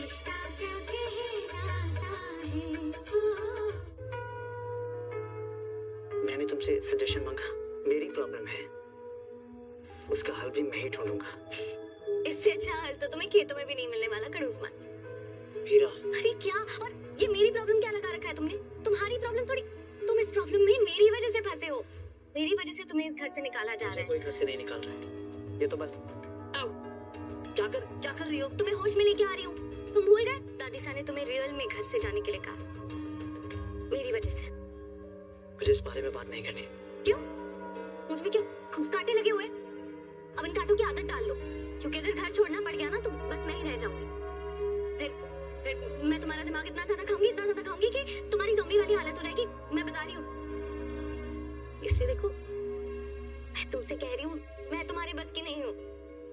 रिश्ता क्या कहलाता है वो। मैंने तुमसे सजेशन मांगा, मेरी प्रॉब्लम है, उसका हल भी मैं ही ढूंढूंगा। इससे अच्छा हल तो तुम्हें खेतों में भी नहीं मिलने वाला खड़ूसमान। हीरा, अरे क्या, और ये मेरी प्रॉब्लम क्या लगा रखा है तुमने? तुम्हारी प्रॉब्लम थोड़ी, तुम इस प्रॉब्लम में मेरी वजह से फंसे हो। मेरी वजह से तुम्हें इस घर से निकाला जा रहा है। कोई घर से नहीं निकाल रहा है, ये तो बस क्या कर रही हो? तुम्हें होश में लेके आ रही हूँ। तुम भूल गए दादी सा ने तुम्हें रियल में घर से जाने के लिए कहा, मेरी वजह से। मुझे इस बारे में बात नहीं करनी। क्यों? मुझ में क्यों कांटे लगे हुए? अब इन कांटों की आदत डाल लो, क्योंकि अगर घर छोड़ना पड़ गया ना तो बस मैं ही रह जाऊंगी। फिर मैं तुम्हारा दिमाग इतना ज्यादा खाऊंगी कि तुम्हारी ज़ॉम्बी वाली हालत हो जाएगी। मैं बता रही हूँ। इसलिए देखो, मैं तुमसे कह रही हूँ, मैं तुम्हारे बस की नहीं हूँ।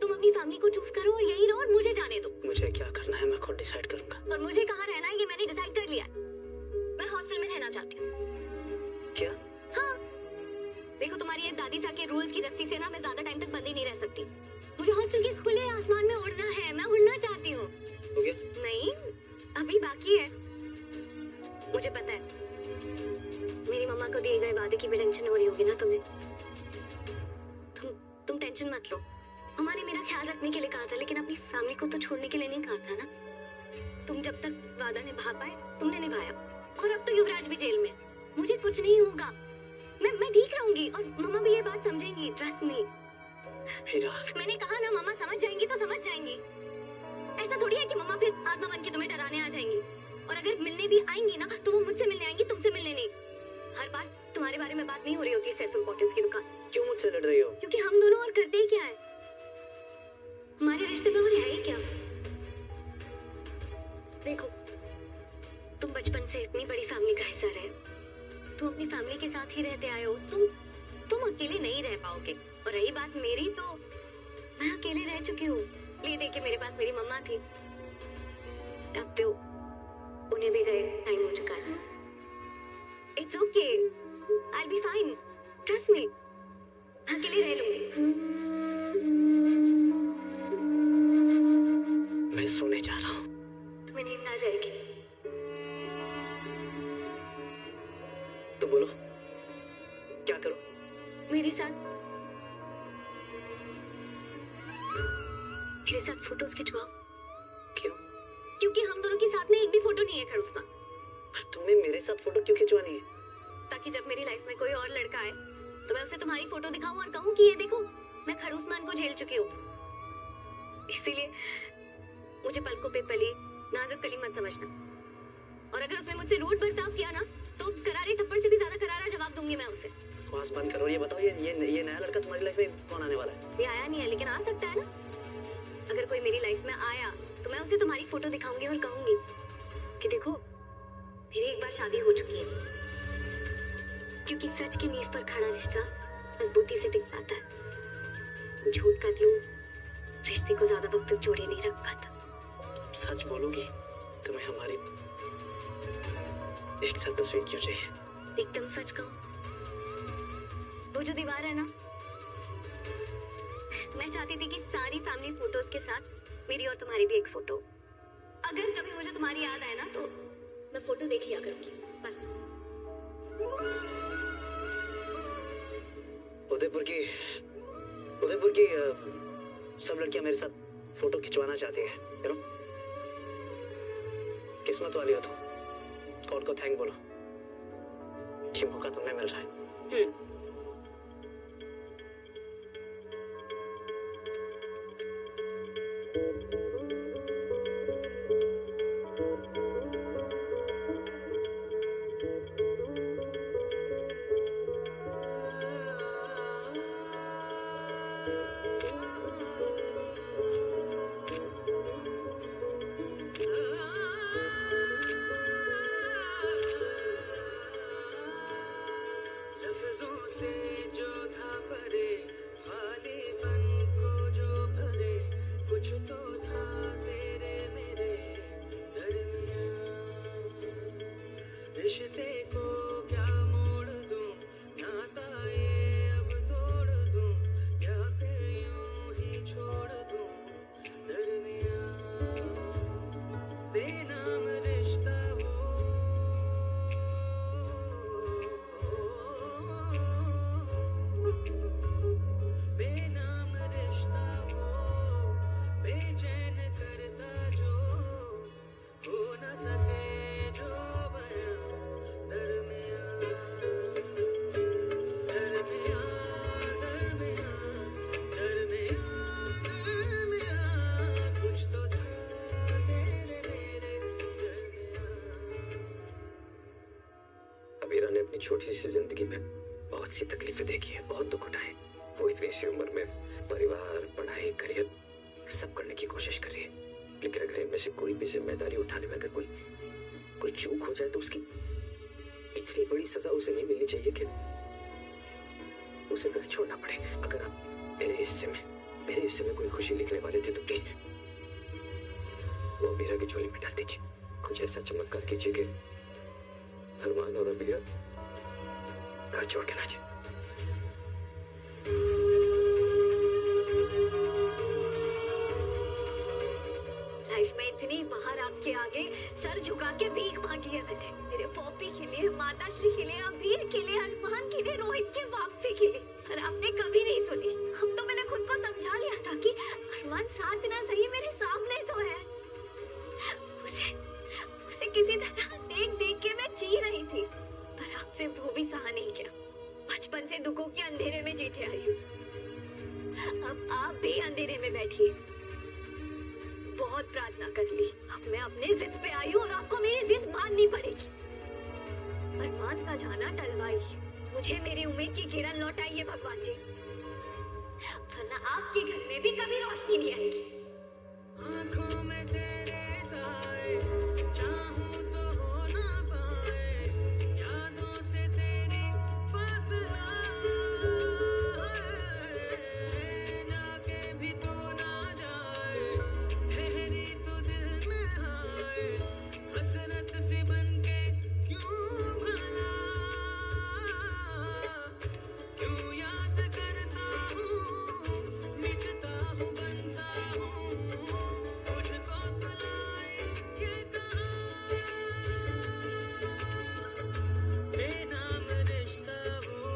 तुम अपनी फैमिली को चूज करो और यही रहो और मुझे जाने दो। मुझे क्या करना है मैं खुद डिसाइड करूंगा। और मुझे कहाँ रहना है ये मैंने डिसाइड कर लिया है। मैं हॉस्टल में रहना चाहती हूँ। क्या? हाँ, देखो तुम्हारी ये दादी सा के रूल्स की रस्सी से ना मैं ज्यादा टाइम तक बंधी नहीं रह सकती। मुझे हॉस्टल के खुले आसमान में उड़ना है, मैं उड़ना चाहती हूँ। हो गया? नहीं, अभी बाकी है। मुझे पता है मेरी मम्मा को दिए गए वादे की भी टेंशन हो रही होगी ना तुम्हें। तुम टेंशन मत लो। मम्मा ने मेरा ख्याल रखने के लिए कहा था, लेकिन अपनी फैमिली को तो छोड़ने के लिए नहीं कहा था ना। तुम जब तक वादा निभा पाए तुमने निभाया, और अब तो युवराज भी जेल में। मुझे कुछ नहीं होगा, मैं ठीक रहूंगी और मम्मा भी ये बात समझेंगी। Trust me. हीरा, मैंने कहा ना, मम्मा समझ जाएंगी तो समझ जाएंगी। ऐसा थोड़ी है कि मम्मा फिर आत्मा बन के तुम्हें डराने आ जाएंगी। और अगर मिलने भी आएंगी ना तो वो मुझसे मिलने आएंगी, तुमसे मिलने नहीं। हर बार तुम्हारे बारे में बात नहीं हो रही होती सेल्फ इम्पोर्टेंस की दुकान। क्यों मुझसे लड़ रही हो? क्योंकि हम दोनों और करते ही क्या है, हमारे रिश्ते में और है ही क्या। देखो, तुम बचपन से इतनी बड़ी फैमिली का हिस्सा रहे, तुम अपनी फैमिली के साथ ही रहते आए हो। तुम अकेले नहीं रह पाओगे। और रही बात मेरी, तो मैं अकेले रह चुकी हूँ। ले दे के मेरे पास मेरी मम्मा थी, अब तो उन्हें भी गए टाइम हो चुका है। It's okay, I will be fine, trust me. अकेले रह लूंगी। मैं सोने जा रहा हूँ। तुम्हें नींद आ जाएगी तो बोलो क्या करो? मेरे साथ फोटोज खिंचवाओ। क्यों? क्योंकि हम दोनों के साथ में एक भी फोटो नहीं है खड़ूसमान। पर तुम्हें मेरे साथ फोटो क्यों खिंचवानी है? ताकि जब मेरी लाइफ में कोई और लड़का आए तो मैं उसे तुम्हारी फोटो दिखाऊं और कहूं कि ये देखो, मैं खड़ूसमान को झेल चुकी हूँ। इसीलिए मुझे पलकों पे पली नाजुक कली मत समझना। और अगर उसने मुझसे रूड बर्ताव किया ना तो करारे थप्पड़ से भी ज्यादा करारा जवाब दूंगी मैं उसे। बकवास बंद करो। ये बताओ, ये नया लड़का तुम्हारी लाइफ में कौन आने वाला है? ये आया नहीं है, लेकिन आ सकता है ना। अगर कोई मेरी लाइफ में आया तो मैं उसे तुम्हारी फोटो दिखाऊंगी और कहूंगी कि देखो, मेरी एक बार शादी हो चुकी है। क्योंकि सच की नींव पर खड़ा रिश्ता मजबूती से टिक पाता है। झूठ का ग्लू रिश्ते को ज्यादा वक्त तक जोड़े नहीं रख पाता। सच बोलोगी? तुम्हें हमारी एक साथ तस्वीर क्यों चाहिए? एकदम सच कहूं, वो जो दीवार है ना, मैं चाहती थी कि सारी फैमिली फोटोज के साथ मेरी और तुम्हारी भी एक फोटो। अगर कभी मुझे तुम्हारी याद आए ना तो मैं फोटो देख लिया करूंगी बस। उदयपुर की सब लड़कियां मेरे साथ फोटो खिंचवाना चाहती है। यू नो, किस्मत वाली हो तुम। गॉड को थैंक बोलो कि मौका तुम्हें मिल रहा है। अपनी छोटी सी जिंदगी में बहुत सी तकलीफें देखी है, बहुत दुख उठाए। वो इतनी सी उम्र में परिवार, पढ़ाई, करियर सब करने की कोशिश कर रही है, लेकिन अगर इनमें से कोई भी जिम्मेदारी उठाने में अगर कोई चूक हो जाए तो उसकी इतनी बड़ी सजा उसे नहीं मिलनी चाहिए कि उसे घर छोड़ना पड़े। अगर आप मेरे हिस्से में कोई खुशी लिखने वाले थे तो प्लीज वो मीरा की झोली में डाल दीजिए। कुछ ऐसा चमत्कार कीजिए कि अरमान और अबीरा घर छोड़ के ना जाए। लाइफ में इतनी बाहर आपके आगे सर झुका के भीख मांगी है मैंने, मेरे पॉपी के लिए, माताश्री के लिए, अबीर के लिए, अरमान के लिए, रोहित के वापसी के लिए, और आपने कभी नहीं सुनी। अब तो मैंने खुद को समझा लिया था कि अरमान साथ ना सही मेरे सामने तो है। उसे किसी तरह देख देख के मैं जी रही थी, पर आपसे वो भी सहा नहीं किया। बचपन से दुखों के अंधेरे में जीते आई हूँ, अब आप भी अंधेरे में बैठिए। बहुत प्रार्थना कर ली, अब मैं अपने जिद पे आई हूँ और आपको मेरी जिद माननी पड़ेगी। अरमान का जाना टलवाई, मुझे मेरी उम्मीद की किरण लौटाइए भगवान जी, वरना आपके घर में भी कभी रोशनी नहीं आएगी। आँखों में तेरे साए, चाहूं तो हो ना पाए, यादों से तेरी फासला है, जाके भी तू ना जाए, ठहरी तो दिल में आए, हसरत सी बनके क्यों भला, क्यों याद करता हूँ, मिटता हूँ, बनता हूँ, मुझको तुलाई ये कहा, बेनाम रिश्ता वो,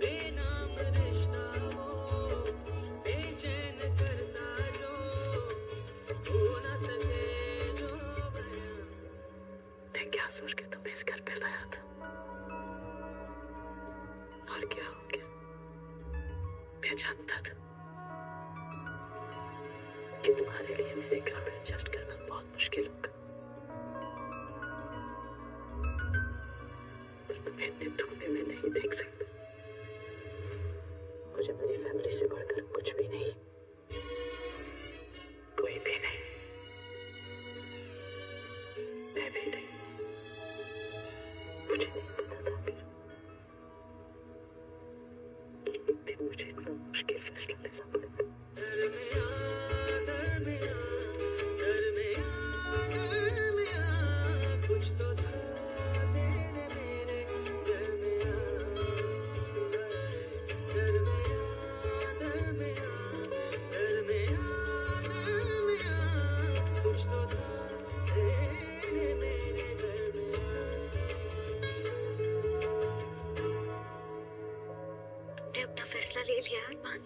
बेनाम रिश्ता वो, बेचैन करता जो, हो न सके जो बयां। मैं क्या सोच के तुम्हें इस घर पे लाया था, और क्या हो गया। मैं जानता था कि तुम्हारे लिए मेरे घर में एडजस्ट करना बहुत मुश्किल होगा, और तुम्हें इतने दुख में मैं नहीं देख सकता। मुझे मेरी फैमिली से बढ़कर कुछ भी नहीं, कोई भी नहीं, मैं भी नहीं। मुझे नहीं पता था कि एक दिन मुझे इतना मुश्किल फैसला लेना पड़ेगा। दरमियाँ, दरमियाँ, दरमियाँ, दरमियाँ, कुछ तो था तेरे मेरे दरमियाँ, दरमियाँ, दरमियाँ, दरमियाँ, दरमियाँ, कुछ तो था तेरे मेरे दरमियाँ। तुमने अपना फैसला ले लिया अरमान,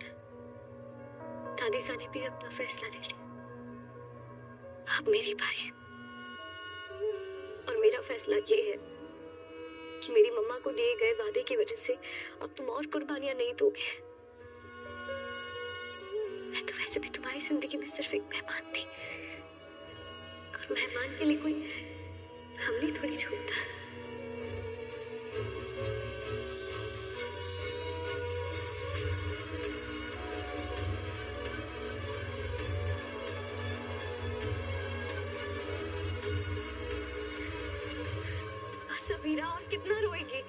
दादी सा ने भी अपना फैसला ले लिया, अब मेरी बारी। और मेरा फैसला ये है कि मेरी मम्मा को दिए गए वादे की वजह से अब तुम और कुर्बानियां नहीं दोगे। मैं तो वैसे भी तुम्हारी जिंदगी में सिर्फ एक मेहमान थी, और मेहमान के लिए कोई फैमिली थोड़ी छोड़ता है। समीरा और कितना रोएगी?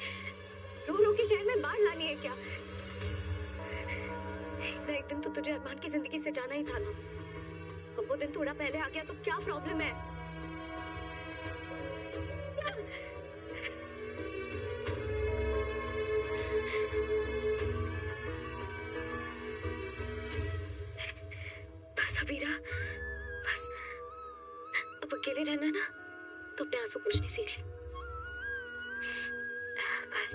रो रो के शहर में बाढ़ लानी है क्या? एक दिन तो तुझे अरमान की जिंदगी से जाना ही था ना। अब वो दिन थोड़ा पहले आ गया तो क्या प्रॉब्लम है? बस समीरा, बस अब अकेले रहना ना तो अपने आंसू पूछने सीख ले। बस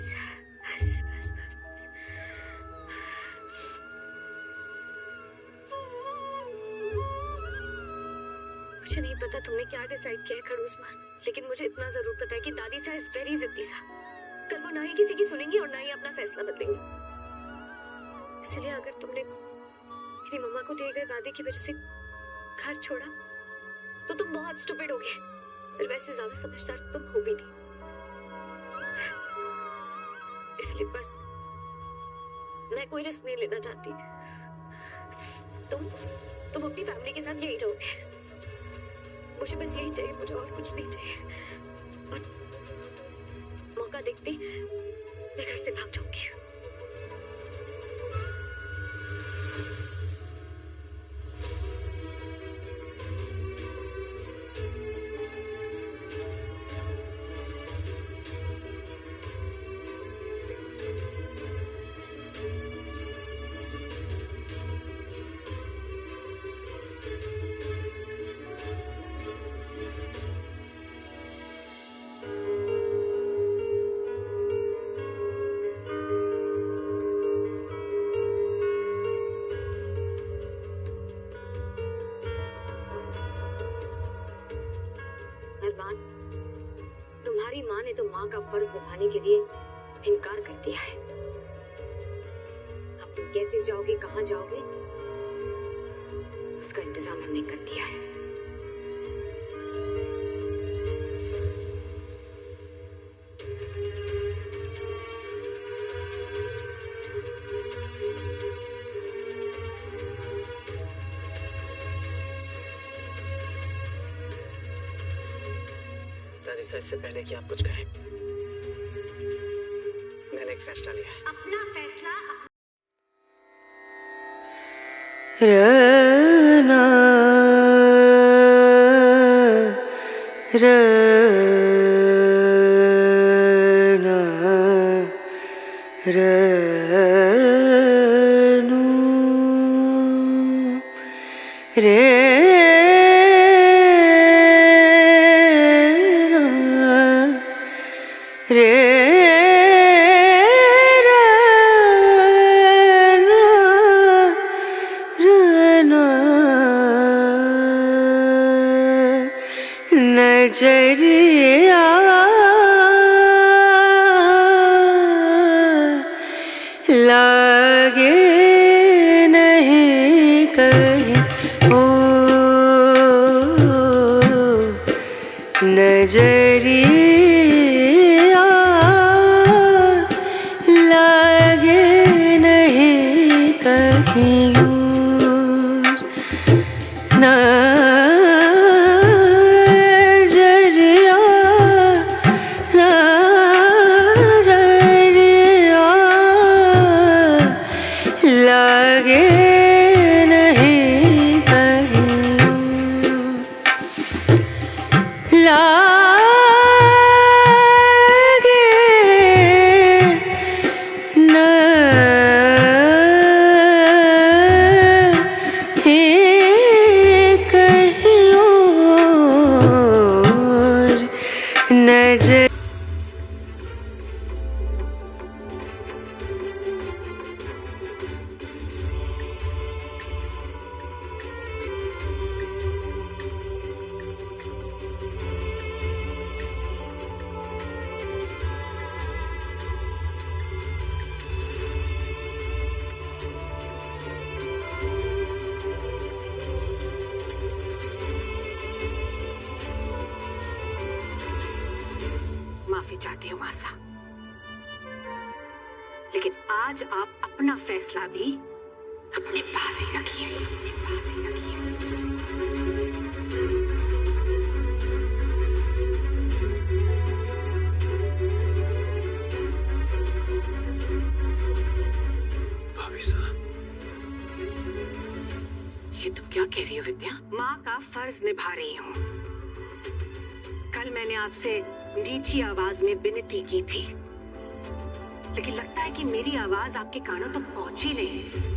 बस बस बस बस। मुझे नहीं पता तुमने क्या डिसाइड किया है खड़ूस मान, लेकिन मुझे इतना जरूर पता है कि दादी सा इज वेरी जिद्दी सा। कल वो ना ही किसी की सुनेंगी और ना ही अपना फैसला बदलेंगी। इसलिए अगर तुमने मेरी मम्मा को दिए गए वादे की वजह से घर छोड़ा तो तुम बहुत स्टूपिड होगे। फिर वैसे ज्यादा समझदार तुम हो भी नहीं, इसलिए बस मैं कोई रिस्क नहीं लेना चाहती। तुम अपनी फैमिली के साथ यही रहोगे। मुझे बस यही चाहिए, मुझे और कुछ नहीं चाहिए। और मौका देखते मैं घर से भाग जाऊंगी। अरमान, तुम्हारी माँ ने तो माँ का फर्ज निभाने के लिए इनकार कर दिया है। अब तुम कैसे जाओगे, कहाँ जाओगे, उसका इंतजाम हमने कर दिया है। दानिशा, इससे पहले कि आप कुछ कहें, मैंने एक फैसला लिया है। अपना फैसला रना रना रनु रे नजरिया लागे नहीं कहीं ओ नजरिया लागे नहीं कहीं नजरिया नजरिया लागे नहीं कहीं लागे नहीं कहीं और नजर माफी चाहती हूँ मासा, लेकिन आज आप अपना फैसला भी अपने पास ही रखिए, अपने पास ही रखिए। भाभी साहब, ये तुम क्या कह रही हो विद्या? माँ का फर्ज निभा रही हूँ। कल मैंने आपसे नीची आवाज में विनती की थी, लेकिन लगता है कि मेरी आवाज आपके कानों तक पहुंची नहीं।